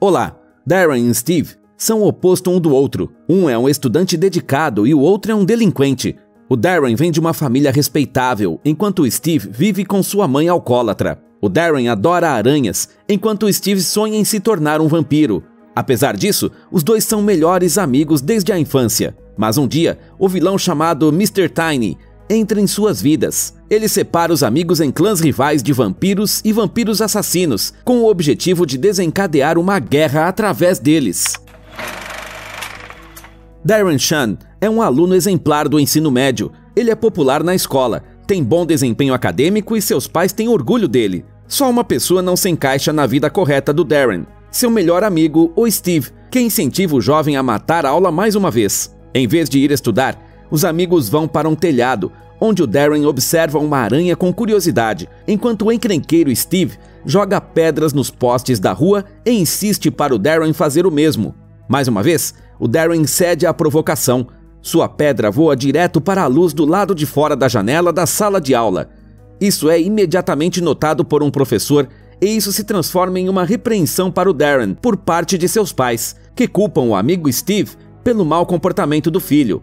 Olá, Darren e Steve são o oposto um do outro. Um é um estudante dedicado e o outro é um delinquente. O Darren vem de uma família respeitável, enquanto o Steve vive com sua mãe alcoólatra. O Darren adora aranhas, enquanto o Steve sonha em se tornar um vampiro. Apesar disso, os dois são melhores amigos desde a infância. Mas um dia, o vilão chamado Mr. Tiny entra em suas vidas. Ele separa os amigos em clãs rivais de vampiros e vampiros assassinos, com o objetivo de desencadear uma guerra através deles. Darren Shan é um aluno exemplar do ensino médio. Ele é popular na escola, tem bom desempenho acadêmico e seus pais têm orgulho dele. Só uma pessoa não se encaixa na vida correta do Darren: seu melhor amigo, o Steve, que incentiva o jovem a matar a aula mais uma vez. Em vez de ir estudar, os amigos vão para um telhado, onde o Darren observa uma aranha com curiosidade, enquanto o encrenqueiro Steve joga pedras nos postes da rua e insiste para o Darren fazer o mesmo. Mais uma vez, o Darren cede à provocação. Sua pedra voa direto para a luz do lado de fora da janela da sala de aula. Isso é imediatamente notado por um professor e isso se transforma em uma repreensão para o Darren por parte de seus pais, que culpam o amigo Steve pelo mau comportamento do filho.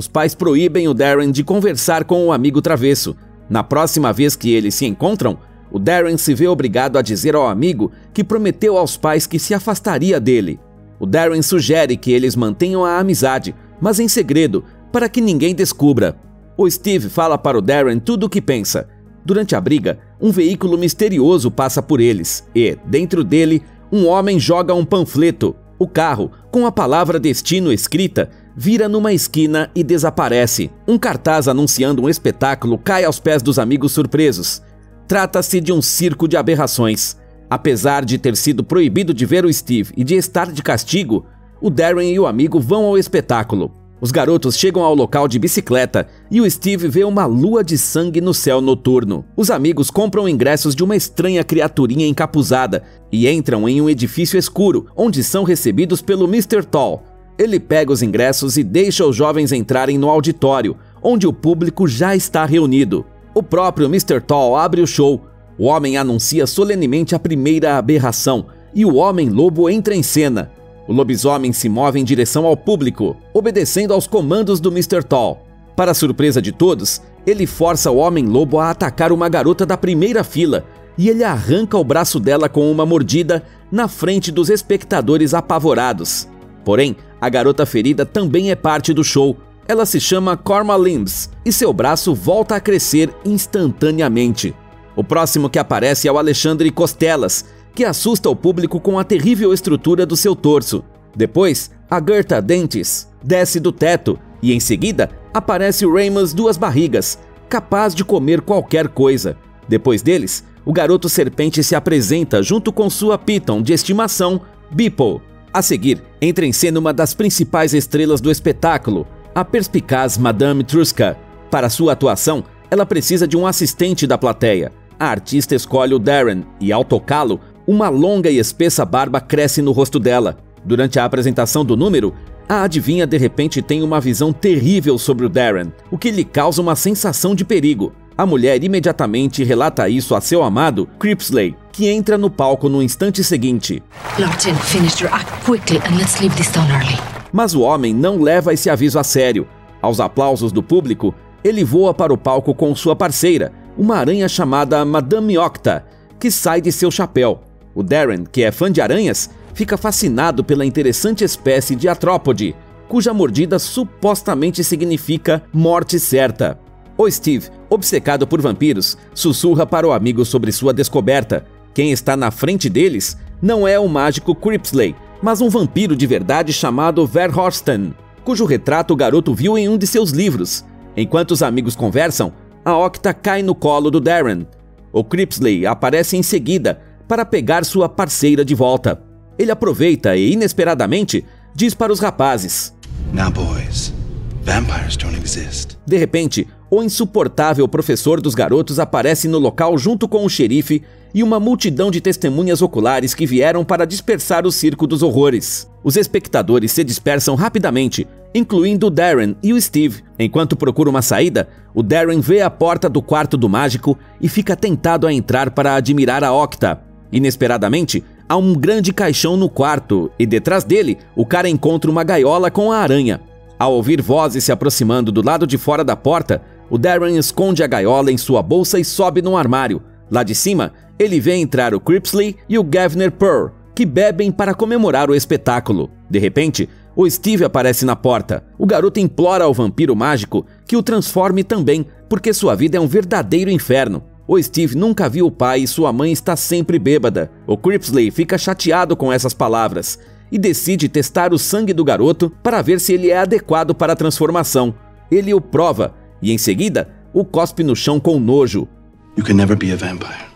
Os pais proíbem o Darren de conversar com o amigo travesso. Na próxima vez que eles se encontram, o Darren se vê obrigado a dizer ao amigo que prometeu aos pais que se afastaria dele. O Darren sugere que eles mantenham a amizade, mas em segredo, para que ninguém descubra. O Steve fala para o Darren tudo o que pensa. Durante a briga, um veículo misterioso passa por eles e, dentro dele, um homem joga um panfleto. O carro, com a palavra destino escrita, vira numa esquina e desaparece. Um cartaz anunciando um espetáculo cai aos pés dos amigos surpresos. Trata-se de um circo de aberrações. Apesar de ter sido proibido de ver o Steve e de estar de castigo, o Darren e o amigo vão ao espetáculo. Os garotos chegam ao local de bicicleta e o Steve vê uma lua de sangue no céu noturno. Os amigos compram ingressos de uma estranha criaturinha encapuzada e entram em um edifício escuro, onde são recebidos pelo Mr. Tall. Ele pega os ingressos e deixa os jovens entrarem no auditório, onde o público já está reunido. O próprio Mr. Tall abre o show. O homem anuncia solenemente a primeira aberração e o Homem-Lobo entra em cena. O lobisomem se move em direção ao público, obedecendo aos comandos do Mr. Tall. Para surpresa de todos, ele força o Homem-Lobo a atacar uma garota da primeira fila e ele arranca o braço dela com uma mordida na frente dos espectadores apavorados. Porém, a garota ferida também é parte do show. Ela se chama Corma Limbs e seu braço volta a crescer instantaneamente. O próximo que aparece é o Alexandre Costelas, que assusta o público com a terrível estrutura do seu torso. Depois, a Gerta Dentes desce do teto e, em seguida, aparece o Ramus Duas Barrigas, capaz de comer qualquer coisa. Depois deles, o garoto serpente se apresenta junto com sua Python de estimação, Beeple. A seguir, entra em cena uma das principais estrelas do espetáculo, a perspicaz Madame Truska. Para sua atuação, ela precisa de um assistente da plateia. A artista escolhe o Darren e, ao tocá-lo, uma longa e espessa barba cresce no rosto dela. Durante a apresentação do número, a adivinha de repente tem uma visão terrível sobre o Darren, o que lhe causa uma sensação de perigo. A mulher imediatamente relata isso a seu amado, Cripsley, que entra no palco no instante seguinte. Lorton, finish your act quickly and let's leave this town early. Mas o homem não leva esse aviso a sério. Aos aplausos do público, ele voa para o palco com sua parceira, uma aranha chamada Madame Octa, que sai de seu chapéu. O Darren, que é fã de aranhas, fica fascinado pela interessante espécie de artrópode, cuja mordida supostamente significa morte certa. O Steve, obcecado por vampiros, sussurra para o amigo sobre sua descoberta. Quem está na frente deles não é o mágico Cripsley, mas um vampiro de verdade chamado Verhorsten, cujo retrato o garoto viu em um de seus livros. Enquanto os amigos conversam, a Octa cai no colo do Darren. O Cripsley aparece em seguida para pegar sua parceira de volta. Ele aproveita e, inesperadamente, diz para os rapazes: Now boys, vampires don't exist. De repente, o insuportável professor dos garotos aparece no local junto com o xerife e uma multidão de testemunhas oculares que vieram para dispersar o circo dos horrores. Os espectadores se dispersam rapidamente, incluindo o Darren e o Steve. Enquanto procura uma saída, o Darren vê a porta do quarto do mágico e fica tentado a entrar para admirar a Octa. Inesperadamente, há um grande caixão no quarto e detrás dele o cara encontra uma gaiola com a aranha. Ao ouvir vozes se aproximando do lado de fora da porta, o Darren esconde a gaiola em sua bolsa e sobe num armário. Lá de cima, ele vê entrar o Cripsley e o Gavner Pearl, que bebem para comemorar o espetáculo. De repente, o Steve aparece na porta. O garoto implora ao vampiro mágico que o transforme também, porque sua vida é um verdadeiro inferno. O Steve nunca viu o pai e sua mãe está sempre bêbada. O Cripsley fica chateado com essas palavras e decide testar o sangue do garoto para ver se ele é adequado para a transformação. Ele o prova e, em seguida, o cospe no chão com nojo. You can never be a vampire.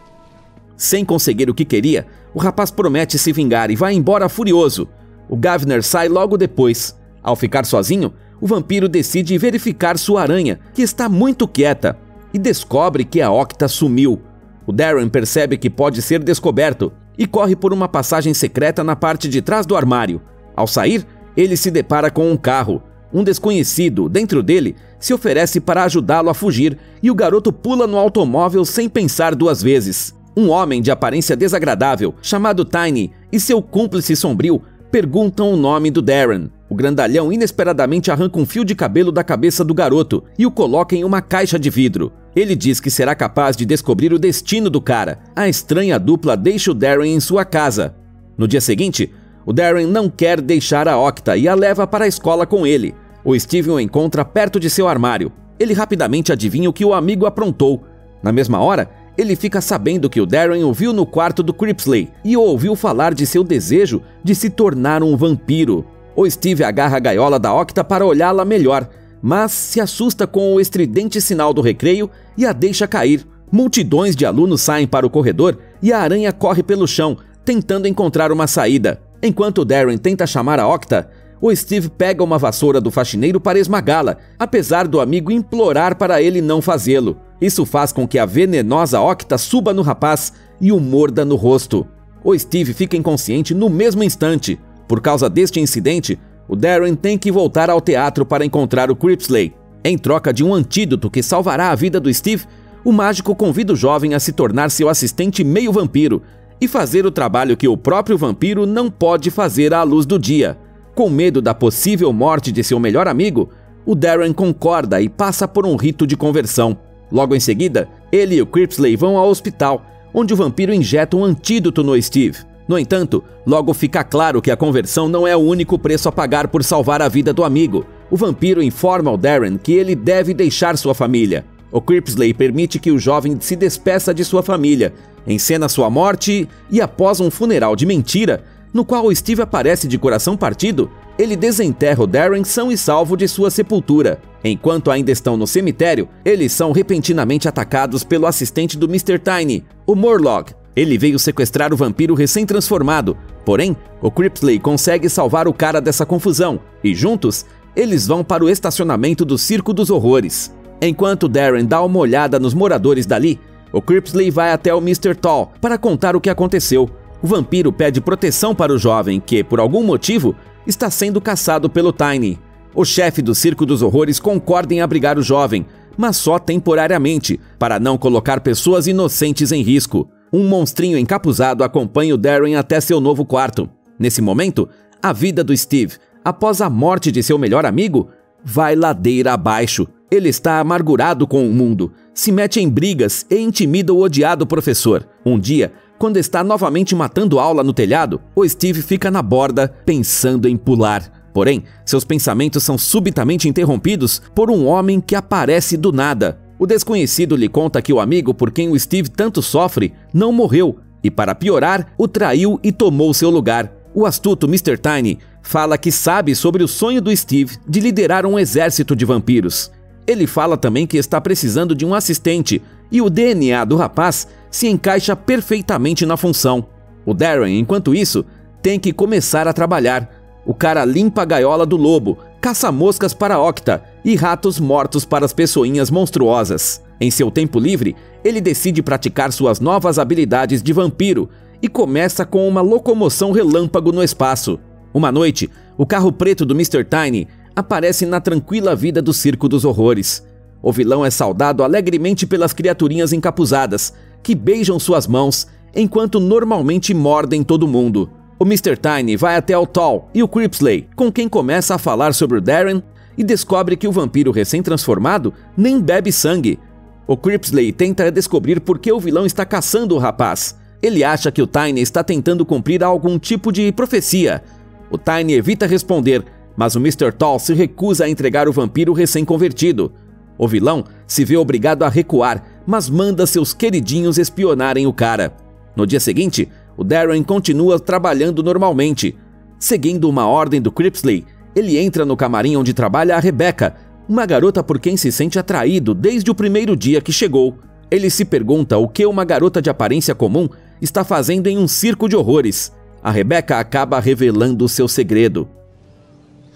Sem conseguir o que queria, o rapaz promete se vingar e vai embora furioso. O Gavner sai logo depois. Ao ficar sozinho, o vampiro decide verificar sua aranha, que está muito quieta, e descobre que a Octa sumiu. O Darren percebe que pode ser descoberto e corre por uma passagem secreta na parte de trás do armário. Ao sair, ele se depara com um carro. Um desconhecido, dentro dele, se oferece para ajudá-lo a fugir e o garoto pula no automóvel sem pensar duas vezes. Um homem de aparência desagradável, chamado Tiny, e seu cúmplice sombrio perguntam o nome do Darren. O grandalhão inesperadamente arranca um fio de cabelo da cabeça do garoto e o coloca em uma caixa de vidro. Ele diz que será capaz de descobrir o destino do cara. A estranha dupla deixa o Darren em sua casa. No dia seguinte, o Darren não quer deixar a Octa e a leva para a escola com ele. O Steve o encontra perto de seu armário. Ele rapidamente adivinha o que o amigo aprontou. Na mesma hora, ele fica sabendo que o Darren o viu no quarto do Cripsley e o ouviu falar de seu desejo de se tornar um vampiro. O Steve agarra a gaiola da Octa para olhá-la melhor, mas se assusta com o estridente sinal do recreio e a deixa cair. Multidões de alunos saem para o corredor e a aranha corre pelo chão, tentando encontrar uma saída. Enquanto o Darren tenta chamar a Octa, o Steve pega uma vassoura do faxineiro para esmagá-la, apesar do amigo implorar para ele não fazê-lo. Isso faz com que a venenosa Octa suba no rapaz e o morda no rosto. O Steve fica inconsciente no mesmo instante. Por causa deste incidente, o Darren tem que voltar ao teatro para encontrar o Cripsley. Em troca de um antídoto que salvará a vida do Steve, o mágico convida o jovem a se tornar seu assistente meio vampiro e fazer o trabalho que o próprio vampiro não pode fazer à luz do dia. Com medo da possível morte de seu melhor amigo, o Darren concorda e passa por um rito de conversão. Logo em seguida, ele e o Cripsley vão ao hospital, onde o vampiro injeta um antídoto no Steve. No entanto, logo fica claro que a conversão não é o único preço a pagar por salvar a vida do amigo. O vampiro informa ao Darren que ele deve deixar sua família. O Cripsley permite que o jovem se despeça de sua família, encena sua morte e, após um funeral de mentira, no qual o Steve aparece de coração partido, ele desenterra o Darren são e salvo de sua sepultura. Enquanto ainda estão no cemitério, eles são repentinamente atacados pelo assistente do Mr. Tiny, o Murloc. Ele veio sequestrar o vampiro recém-transformado, porém, o Cripsley consegue salvar o cara dessa confusão, e juntos, eles vão para o estacionamento do Circo dos Horrores. Enquanto Darren dá uma olhada nos moradores dali, o Cripsley vai até o Mr. Tall para contar o que aconteceu. O vampiro pede proteção para o jovem que, por algum motivo, está sendo caçado pelo Tiny. O chefe do Circo dos Horrores concorda em abrigar o jovem, mas só temporariamente, para não colocar pessoas inocentes em risco. Um monstrinho encapuzado acompanha o Darren até seu novo quarto. Nesse momento, a vida do Steve, após a morte de seu melhor amigo, vai ladeira abaixo. Ele está amargurado com o mundo, se mete em brigas e intimida o odiado professor. Um dia, quando está novamente matando aula no telhado, o Steve fica na borda, pensando em pular. Porém, seus pensamentos são subitamente interrompidos por um homem que aparece do nada. O desconhecido lhe conta que o amigo por quem o Steve tanto sofre não morreu e, para piorar, o traiu e tomou seu lugar. O astuto Mr. Tiny fala que sabe sobre o sonho do Steve de liderar um exército de vampiros. Ele fala também que está precisando de um assistente e o DNA do rapaz se encaixa perfeitamente na função. O Darren, enquanto isso, tem que começar a trabalhar. O cara limpa a gaiola do lobo, caça moscas para Octa e ratos mortos para as pessoinhas monstruosas. Em seu tempo livre, ele decide praticar suas novas habilidades de vampiro e começa com uma locomoção relâmpago no espaço. Uma noite, o carro preto do Mr. Tiny aparece na tranquila vida do Circo dos Horrores. O vilão é saudado alegremente pelas criaturinhas encapuzadas, que beijam suas mãos enquanto normalmente mordem todo mundo. O Mr. Tiny vai até o Tall e o Cripsley, com quem começa a falar sobre o Darren e descobre que o vampiro recém-transformado nem bebe sangue. O Cripsley tenta descobrir por que o vilão está caçando o rapaz. Ele acha que o Tiny está tentando cumprir algum tipo de profecia. O Tiny evita responder, mas o Mr. Tall se recusa a entregar o vampiro recém-convertido. O vilão se vê obrigado a recuar, mas manda seus queridinhos espionarem o cara. No dia seguinte, o Darren continua trabalhando normalmente. Seguindo uma ordem do Cripsley, ele entra no camarim onde trabalha a Rebecca, uma garota por quem se sente atraído desde o primeiro dia que chegou. Ele se pergunta o que uma garota de aparência comum está fazendo em um circo de horrores. A Rebecca acaba revelando seu segredo.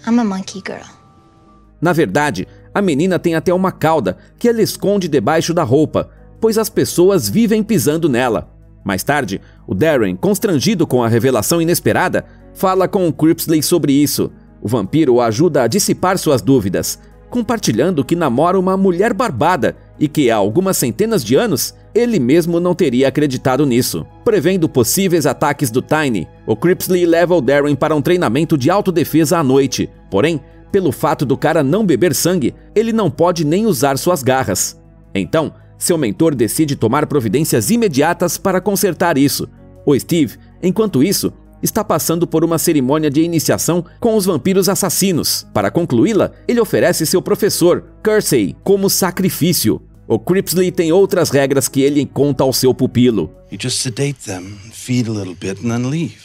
I'm a monkey girl. Na verdade, a menina tem até uma cauda que ela esconde debaixo da roupa, pois as pessoas vivem pisando nela. Mais tarde, o Darren, constrangido com a revelação inesperada, fala com o Cripsley sobre isso. O vampiro o ajuda a dissipar suas dúvidas, compartilhando que namora uma mulher barbada e que há algumas centenas de anos ele mesmo não teria acreditado nisso. Prevendo possíveis ataques do Tiny, o Cripsley leva o Darren para um treinamento de autodefesa à noite. Porém, pelo fato do cara não beber sangue, ele não pode nem usar suas garras. Então, seu mentor decide tomar providências imediatas para consertar isso. O Steve, enquanto isso, está passando por uma cerimônia de iniciação com os vampiros assassinos. Para concluí-la, ele oferece seu professor, Kersey, como sacrifício. O Cripsley tem outras regras que ele conta ao seu pupilo. You just sedate them, feed a little bit, and then leave.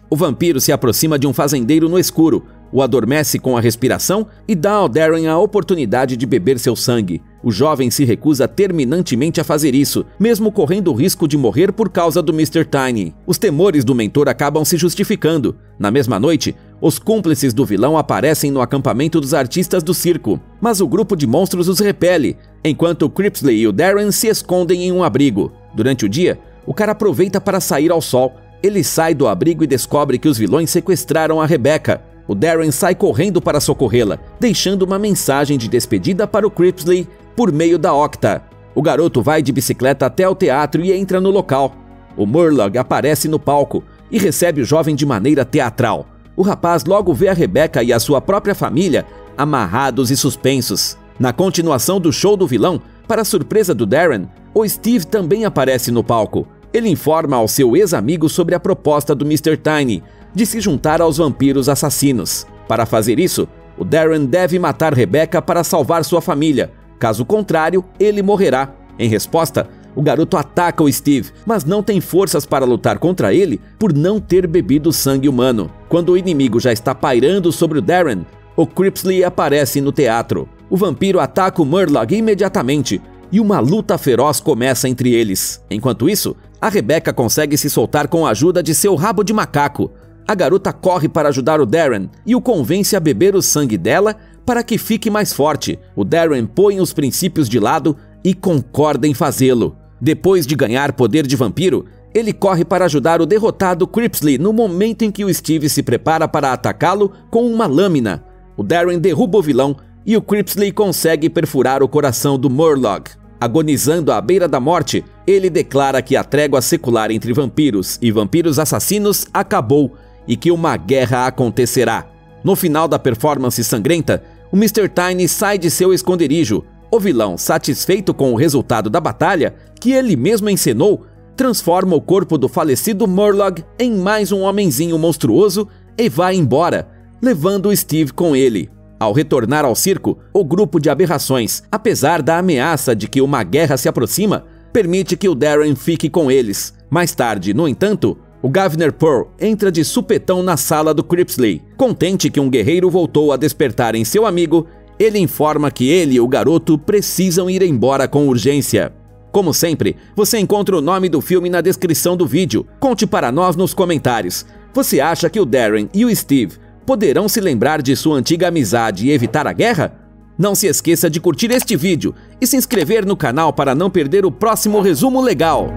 O vampiro se aproxima de um fazendeiro no escuro, o adormece com a respiração e dá ao Darren a oportunidade de beber seu sangue. O jovem se recusa terminantemente a fazer isso, mesmo correndo o risco de morrer por causa do Mr. Tiny. Os temores do mentor acabam se justificando. Na mesma noite, os cúmplices do vilão aparecem no acampamento dos artistas do circo, mas o grupo de monstros os repele, enquanto o Cripsley e o Darren se escondem em um abrigo. Durante o dia, o cara aproveita para sair ao sol. Ele sai do abrigo e descobre que os vilões sequestraram a Rebecca. O Darren sai correndo para socorrê-la, deixando uma mensagem de despedida para o Cripsley por meio da Octa. O garoto vai de bicicleta até o teatro e entra no local. O Murloc aparece no palco e recebe o jovem de maneira teatral. O rapaz logo vê a Rebecca e a sua própria família amarrados e suspensos. Na continuação do show do vilão, para surpresa do Darren, o Steve também aparece no palco. Ele informa ao seu ex-amigo sobre a proposta do Mr. Tiny de se juntar aos vampiros assassinos. Para fazer isso, o Darren deve matar Rebecca para salvar sua família. Caso contrário, ele morrerá. Em resposta, o garoto ataca o Steve, mas não tem forças para lutar contra ele por não ter bebido sangue humano. Quando o inimigo já está pairando sobre o Darren, o Cripsley aparece no teatro. O vampiro ataca o Murloc imediatamente e uma luta feroz começa entre eles. Enquanto isso, a Rebecca consegue se soltar com a ajuda de seu rabo de macaco. A garota corre para ajudar o Darren e o convence a beber o sangue dela para que fique mais forte. O Darren põe os princípios de lado e concorda em fazê-lo. Depois de ganhar poder de vampiro, ele corre para ajudar o derrotado Cripsley no momento em que o Steve se prepara para atacá-lo com uma lâmina. O Darren derruba o vilão e o Cripsley consegue perfurar o coração do Murloc. Agonizando à beira da morte, ele declara que a trégua secular entre vampiros e vampiros assassinos acabou e que uma guerra acontecerá. No final da performance sangrenta, o Mr. Tiny sai de seu esconderijo. O vilão, satisfeito com o resultado da batalha, que ele mesmo encenou, transforma o corpo do falecido Murloc em mais um homenzinho monstruoso e vai embora, levando o Steve com ele. Ao retornar ao circo, o grupo de aberrações, apesar da ameaça de que uma guerra se aproxima, permite que o Darren fique com eles. Mais tarde, no entanto, o Governor Pearl entra de supetão na sala do Cripsley. Contente que um guerreiro voltou a despertar em seu amigo, ele informa que ele e o garoto precisam ir embora com urgência. Como sempre, você encontra o nome do filme na descrição do vídeo. Conte para nós nos comentários. Você acha que o Darren e o Steve poderão se lembrar de sua antiga amizade e evitar a guerra? Não se esqueça de curtir este vídeo e se inscrever no canal para não perder o próximo resumo legal.